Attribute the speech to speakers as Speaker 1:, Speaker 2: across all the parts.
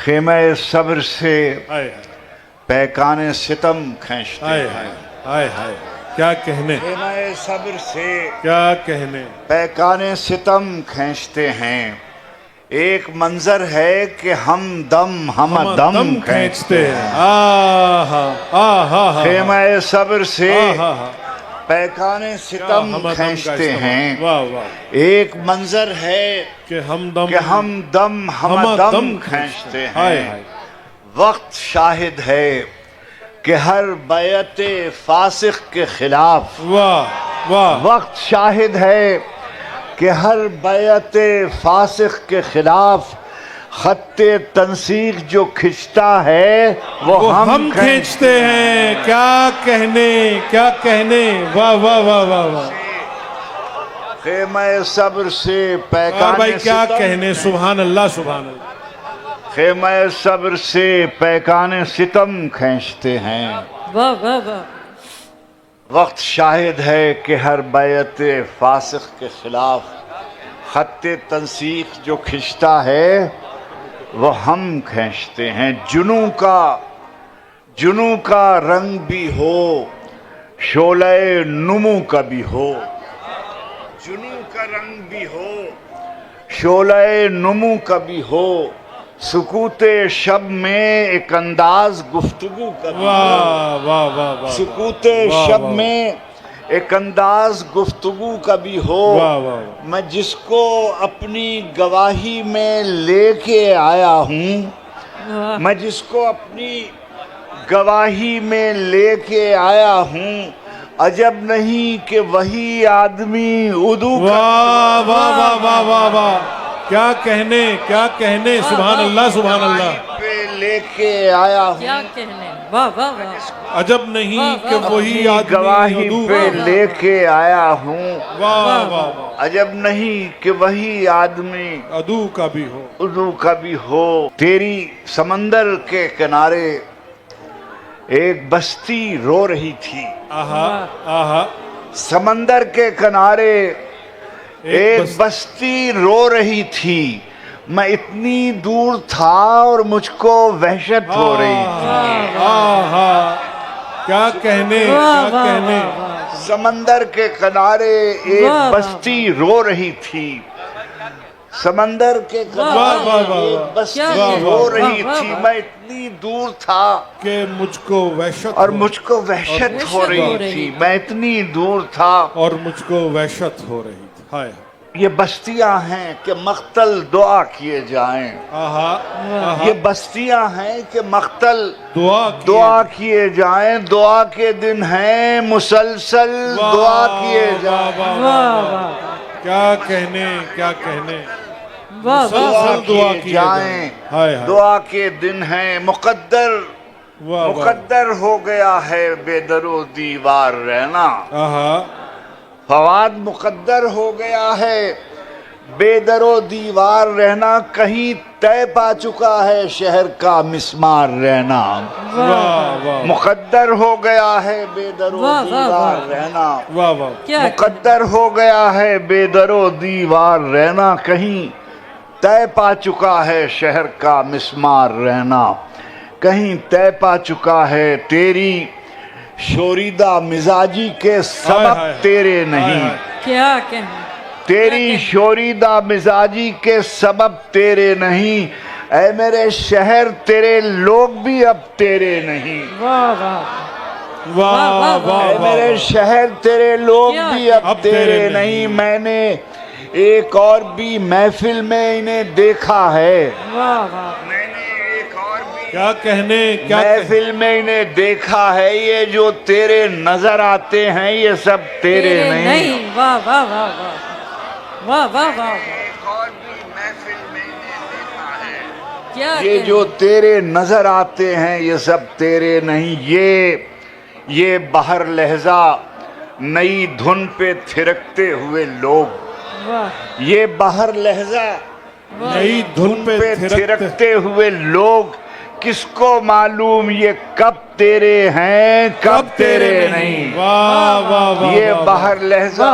Speaker 1: خیمہ صبر سے پیکان ستم کھینچتے ہیں.
Speaker 2: ہائے ہائے کیا کہنے،
Speaker 1: خیمہ صبر سے
Speaker 2: کیا کہنے.
Speaker 1: پیکان ستم کھینچتے ہیں. ایک منظر ہے کہ ہم دم دم کھینچتے ہیں. خیمہ صبر سے پیکان ستم کھینچتے ہیں. ایک منظر ہے
Speaker 2: کہ ہم
Speaker 1: دم دم کھینچتے ہیں. وقت شاہد ہے کہ ہر بیعت فاسق کے خلاف، وقت شاہد ہے کہ ہر بیعت فاسق کے خلاف خط تنسیق جو کھنچتا ہے وہ ہم
Speaker 2: کھینچتے ہیں. کیا کہنے، کیا کہنے. واہ واہ واہ واہ واہ.
Speaker 1: خیمہ صبر سے
Speaker 2: اور بھائی
Speaker 1: پیکان
Speaker 2: کیا
Speaker 1: ستم،
Speaker 2: کہنے. سبحان اللہ سبحان اللہ.
Speaker 1: خیمہ صبر سے پیکان ستم کھینچتے ہیں.
Speaker 3: واہ واہ واہ.
Speaker 1: وقت شاہد ہے کہ ہر بیعت فاسق کے خلاف خط تنسیق جو کھنچتا ہے وہ ہم کھینچتے ہیں. جنوں کا رنگ بھی ہو، شعلہ نمو کا بھی ہو. جنوں کا رنگ بھی ہو، شعلہ نمو کا بھی ہو. سکوت شب میں ایک انداز گفتگو کا بھی ہو.
Speaker 2: واہ واہ واہ واہ.
Speaker 1: سکوت شب میں ایک انداز گفتگو کا بھی ہو. میں جس کو اپنی گواہی میں لے کے آیا ہوں، میں جس کو اپنی گواہی میں لے کے آیا ہوں، عجب نہیں کہ وہی آدمی ادو کا.
Speaker 2: واہ واہ واہ واہ واہ واہ. کیا کہنے، کیا کہنے. سبحان اللہ سبحان اللہ.
Speaker 1: پہ لے کے آیا ہوں،
Speaker 3: کیا کہنے. واہ واہ واہ.
Speaker 2: عجب نہیں کہ وہی آدمی
Speaker 1: گواہی
Speaker 2: ادو
Speaker 1: پہ لے کے آیا ہوں.
Speaker 2: واہ واہ واہ.
Speaker 1: عجب نہیں کہ وہی آدمی
Speaker 2: ادو کا بھی ہو.
Speaker 1: ادو کا بھی ہو. تیری سمندر کے کنارے ایک بستی رو رہی تھی.
Speaker 2: آہا آہا.
Speaker 1: سمندر کے کنارے ایک بستی رو رہی تھی. میں اتنی دور تھا اور مجھ کو وحشت ہو رہی تھی.
Speaker 2: آہا. کیا کہنے، کیا کہنے.
Speaker 1: سمندر کے کنارے ایک بستی رو رہی تھی. سمندر کے کنارے ایک بستی رو رہی تھی. میں اتنی دور تھا
Speaker 2: کہ مجھ کو وحشت
Speaker 1: اور مجھ کو وحشت ہو رہی تھی. میں اتنی دور تھا
Speaker 2: اور مجھ کو وحشت ہو رہی تھی. ہائے.
Speaker 1: یہ بستیاں ہیں کہ مقتل دعا کیے جائیں. یہ بستیاں ہیں کہ مقتل دعا کیے جائیں. دعا کے دن ہیں مسلسل دعا کیے جائیں.
Speaker 2: کیا کہنے، کیا کہنے.
Speaker 1: دعا کیے جائیں. دعا کے دن ہیں. مقدر ہو گیا ہے بے در و دیوار رہنا. فواد مقدر ہو گیا ہے بے در و دیوار رہنا. کہیں طے پا چکا ہے شہر کا مسمار رہنا. مقدر ہو گیا ہے بے در و دیوار رہنا. مقدر ہو گیا ہے بے در و دیوار رہنا. کہیں طے پا چکا ہے شہر کا مسمار رہنا. کہیں طے پا چکا ہے. تیری شوریدہ مزاجی کے سبب تیرے نہیں.
Speaker 3: کیا کہنے.
Speaker 1: تیری شوریدہ مزاجی کے سبب تیرے نہیں. اے میرے شہر تیرے لوگ بھی اب تیرے نہیں. اے میرے شہر تیرے لوگ بھی اب تیرے نہیں. میں نے ایک اور بھی محفل میں انہیں دیکھا ہے.
Speaker 2: کیا کہنے، کیا
Speaker 1: محفل میں انہیں دیکھا ہے. یہ جو تیرے نظر آتے ہیں یہ سب تیرے نہیں.
Speaker 3: واہ واہ واہ واہ واہ واہ.
Speaker 1: یہ جو تیرے نظر آتے ہیں یہ سب تیرے نہیں. یہ بہر لہجہ نئی دھن پہ تھرکتے ہوئے لوگ. یہ بہر لہجہ نئی دھن پہ تھرکتے ہوئے لوگ. کس کو معلوم یہ کب تیرے ہیں کب تیرے نہیں. یہ بہر لہجہ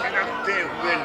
Speaker 1: تھرکتے ہوئے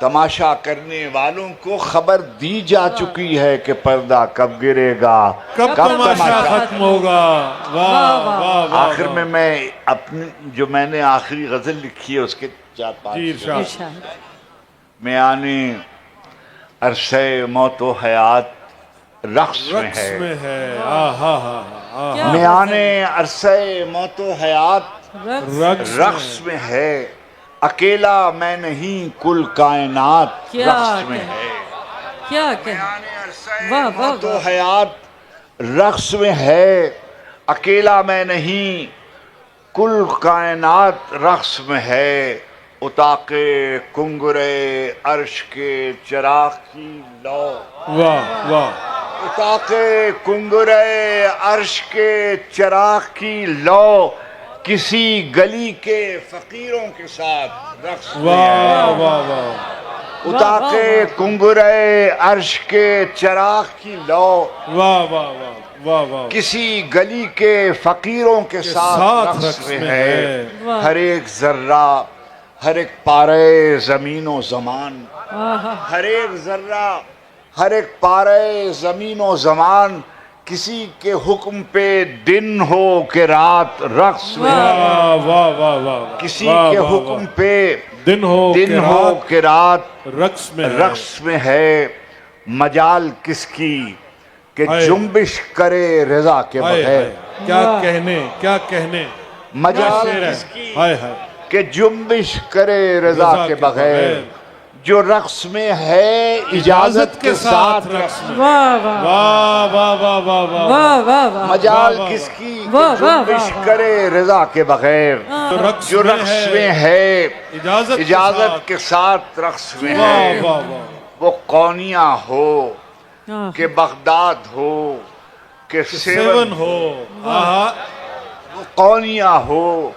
Speaker 1: تماشا کرنے والوں کو خبر دی جا چکی ہے کہ پردہ کب گرے گا،
Speaker 2: کب تماشا ختم ہوگا. واہ واہ واہ.
Speaker 1: آخر میں اپنی جو میں نے آخری غزل لکھی ہے اس کے 4-5
Speaker 2: جی ارشاد.
Speaker 3: ارشاد.
Speaker 1: میانے عرصہ موت و حیات رقص میں
Speaker 2: رقص
Speaker 1: ہے.
Speaker 2: میں ہے. آہا ہا ہا.
Speaker 3: کیا
Speaker 1: میانے عرصہ موت و حیات
Speaker 3: رقص
Speaker 1: رقص میں ہے، اکیلا میں نہیں کل کائنات
Speaker 3: کیا
Speaker 1: رقص میں
Speaker 3: کہہ-
Speaker 1: ہے.
Speaker 3: کیا کہ
Speaker 1: میانے عرصہ
Speaker 3: واہ واہ
Speaker 1: موت و
Speaker 3: واہ.
Speaker 1: حیات رقص میں ہے، اکیلا میں نہیں کل کائنات رقص میں ہے. اتاق کنگرے عرش کے چراغ کی لو،
Speaker 2: واہ واہ.
Speaker 1: اتاق کنگرے عرش کے چراغ کی لو، کسی گلی کے فقیروں کے ساتھ رقص میں ہے.
Speaker 2: واہ واہ واہ.
Speaker 1: اتاق
Speaker 3: واہ واہ.
Speaker 1: کنگرے عرش کے چراغ کی لو،
Speaker 2: واہ واہ واہ. واہ واہ.
Speaker 1: کسی گلی کے فقیروں کے
Speaker 2: ساتھ
Speaker 1: ساتھ رقص میں ہے. ہر ایک ذرہ، ہر ایک پارے زمین و زمان،
Speaker 3: آہا.
Speaker 1: ہر ایک ذرہ، ہر ایک پارے زمین و زمان، کسی کے حکم پہ دن ہو کہ رات رقص میں ہے.
Speaker 2: واہ واہ واہ واہ.
Speaker 1: کسی
Speaker 2: واہ
Speaker 1: کے
Speaker 2: واہ واہ.
Speaker 1: حکم پہ
Speaker 2: دن ہو
Speaker 1: کہ رات
Speaker 2: رقص میں ہے.
Speaker 1: رقص میں ہے. مجال کس کی کہ
Speaker 2: ہائے.
Speaker 1: جنبش کرے رضا کے
Speaker 2: ہائے
Speaker 1: بغیر.
Speaker 2: ہائے. کیا
Speaker 3: واہ.
Speaker 2: کہنے کیا کہنے.
Speaker 1: مجال
Speaker 2: شعر ہے.
Speaker 1: کس کی
Speaker 2: ہائے ہائے.
Speaker 1: کہ جنبش کرے رضا کے بغیر. جو رقص میں ہے اجازت کے ساتھ رقص میں.
Speaker 3: واہ واہ
Speaker 2: واہ واہ واہ واہ واہ.
Speaker 3: واہ واہ واہ.
Speaker 1: مجال
Speaker 2: واہ واہ
Speaker 1: کس کی کہ
Speaker 3: واہ واہ
Speaker 1: جنبش
Speaker 3: واہ.
Speaker 1: کرے رضا کے بغیر. جو رقص میں ہے اجازت کے ساتھ رقص میں
Speaker 2: واہ
Speaker 1: ہے.
Speaker 2: واہ واہ.
Speaker 1: وہ قونیاں ہو
Speaker 3: آہا.
Speaker 1: کہ بغداد ہو کہ
Speaker 2: سیون ہو. آہا.
Speaker 1: قونیاں ہو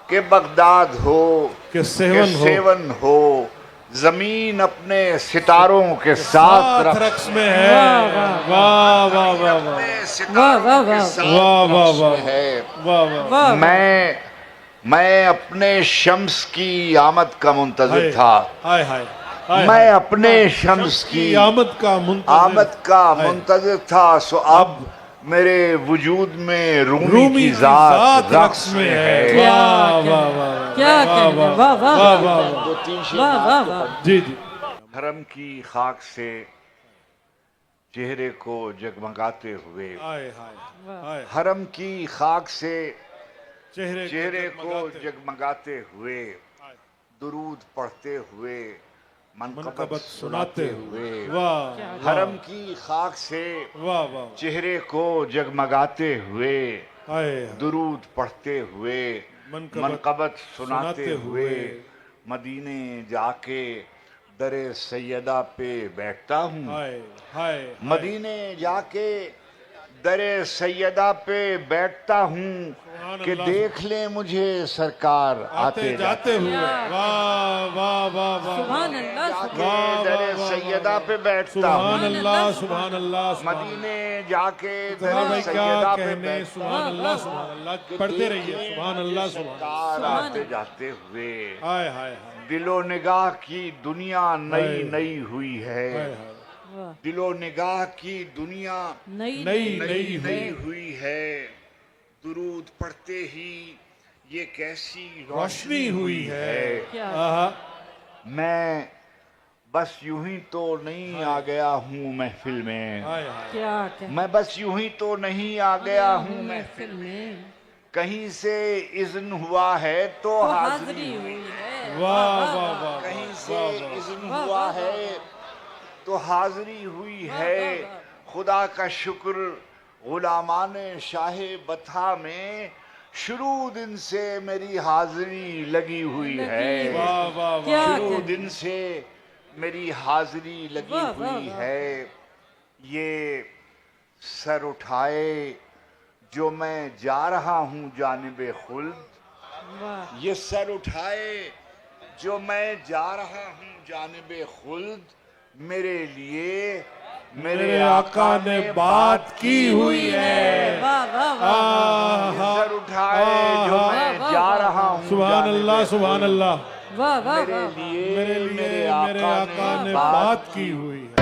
Speaker 1: کہ بغداد ہو
Speaker 2: کہ
Speaker 1: کہ
Speaker 2: سیون ہو.
Speaker 1: سیون ہو. زمین اپنے ستاروں کے ساتھ
Speaker 2: رقص میں ہے.
Speaker 3: واہ
Speaker 2: واہ واہ واہ واہ.
Speaker 1: اپنے ستاروں
Speaker 3: واہ
Speaker 1: کے
Speaker 3: واہ.
Speaker 1: ساتھ
Speaker 2: واہ واہ
Speaker 1: رقص
Speaker 2: واہ.
Speaker 1: میں ہے.
Speaker 2: واہ واہ.
Speaker 3: واہ.
Speaker 1: میں اپنے شمس کی آمد کا منتظر تھا.
Speaker 2: ہائے ہائے. ہائے
Speaker 1: میں
Speaker 2: ہائے.
Speaker 1: اپنے شمس کی
Speaker 2: آمد کا منتظر.
Speaker 1: آمد کا
Speaker 2: ہائے.
Speaker 1: منتظر تھا. سو اب میرے وجود میں رومی
Speaker 2: رومی
Speaker 1: کی
Speaker 2: کی
Speaker 1: ذات رقص میں ہے.
Speaker 3: کیا
Speaker 2: واہ
Speaker 3: کہنے.
Speaker 2: واہ واہ.
Speaker 3: کیا کہنے. واہ واہ
Speaker 2: واہ
Speaker 3: واہ.
Speaker 2: واہ.
Speaker 1: دو تین شعر
Speaker 3: واہ واہ واہ.
Speaker 2: جی جی.
Speaker 1: حرم کی خاک سے چہرے کو جگمگاتے ہوئے.
Speaker 2: ہائے ہائے. ہائے.
Speaker 1: حرم کی خاک سے
Speaker 2: چہرے
Speaker 1: کو جگمگاتے ہوئے، درود پڑھتے ہوئے، منقبت سناتے ہوئے.
Speaker 2: واہ.
Speaker 1: حرم کی خاک سے
Speaker 2: واہ واہ.
Speaker 1: چہرے کو جگمگاتے ہوئے،
Speaker 2: ہائے.
Speaker 1: درود پڑھتے ہوئے، منقبت سناتے ہوئے، مدینے جا کے در سیدہ پہ بیٹھتا ہوں.
Speaker 2: ہائے ہائے.
Speaker 1: مدینے جا کے در سیدہ پہ بیٹھتا ہوں کہ دیکھ لیں مجھے سرکار آتے
Speaker 2: جاتے ہوئے. واہ واہ واہ واہ.
Speaker 3: سبحان اللہ.
Speaker 1: جا کے در سیدہ پہ بیٹھتا
Speaker 2: سبحان
Speaker 1: ہوں.
Speaker 2: اللہ سبحان اللہ.
Speaker 1: مدینے جا کے
Speaker 2: ذرا
Speaker 1: در
Speaker 2: بھائی کیا
Speaker 1: سیدہ پہ
Speaker 2: کہنے.
Speaker 1: بیٹھتا
Speaker 2: سبحان اللہ سبحان اللہ. پڑھتے رہیے. سبحان اللہ سبحان اللہ.
Speaker 1: سرکار آتے جاتے ہوئے.
Speaker 2: ہائے ہائے ہائے.
Speaker 1: دل و نگاہ کی دنیا نئی نئی ہوئی
Speaker 2: ہائے
Speaker 1: ہے.
Speaker 2: ہائے.
Speaker 1: دل و نگاہ کی دنیا
Speaker 3: نئی
Speaker 2: نئی
Speaker 1: نئی
Speaker 2: نئی
Speaker 1: ہوئی ہے. درود پڑھتے ہی یہ کیسی
Speaker 2: روشنی ہوئی ہے.
Speaker 3: کیا
Speaker 2: آہا.
Speaker 1: میں بس یوں ہی تو نہیں آ گیا ہوں محفل میں.
Speaker 2: ہائے ہائے.
Speaker 3: کیا کہنے.
Speaker 1: میں بس یوں ہی تو نہیں آ گیا ہوں محفل میں.
Speaker 3: میں
Speaker 1: کہیں سے اذن ہوا ہے تو حاضری
Speaker 3: حاضری
Speaker 1: ہوئی.
Speaker 3: ہوئی ہے.
Speaker 2: واہ واہ واہ.
Speaker 1: کہیں سے اذن
Speaker 3: واہ،
Speaker 1: ہوا
Speaker 3: واہ،
Speaker 1: ہے تو حاضری ہوئی ہے.
Speaker 3: واہ، واہ.
Speaker 1: خدا کا شکر غلامان شاہ بطحا میں شروع دن سے میری حاضری لگی ہوئی ہے.
Speaker 2: واہ واہ واہ.
Speaker 3: کیا
Speaker 1: شروع
Speaker 3: کہنے.
Speaker 1: دن سے میری حاضری لگی
Speaker 3: واہ، واہ،
Speaker 1: ہوئی
Speaker 3: واہ.
Speaker 1: ہے. یہ سر اٹھائے جو میں جا رہا ہوں جانب خلد.
Speaker 3: واہ.
Speaker 1: یہ سر اٹھائے جو میں جا رہا ہوں جانب خلد. میرے لیے
Speaker 2: میرے آقا نے بات کی ہوئی ہے.
Speaker 3: واہ واہ واہ.
Speaker 1: یہ سر اٹھائے جو میں جا رہا ہوں
Speaker 2: سبحان
Speaker 1: جانب
Speaker 2: اللہ سبحان
Speaker 1: خلد.
Speaker 2: اللہ.
Speaker 3: واہ واہ
Speaker 1: میرے
Speaker 3: واہ
Speaker 1: لیے
Speaker 2: میرے لیے میرے آقا نے بات کی ہوئی ہے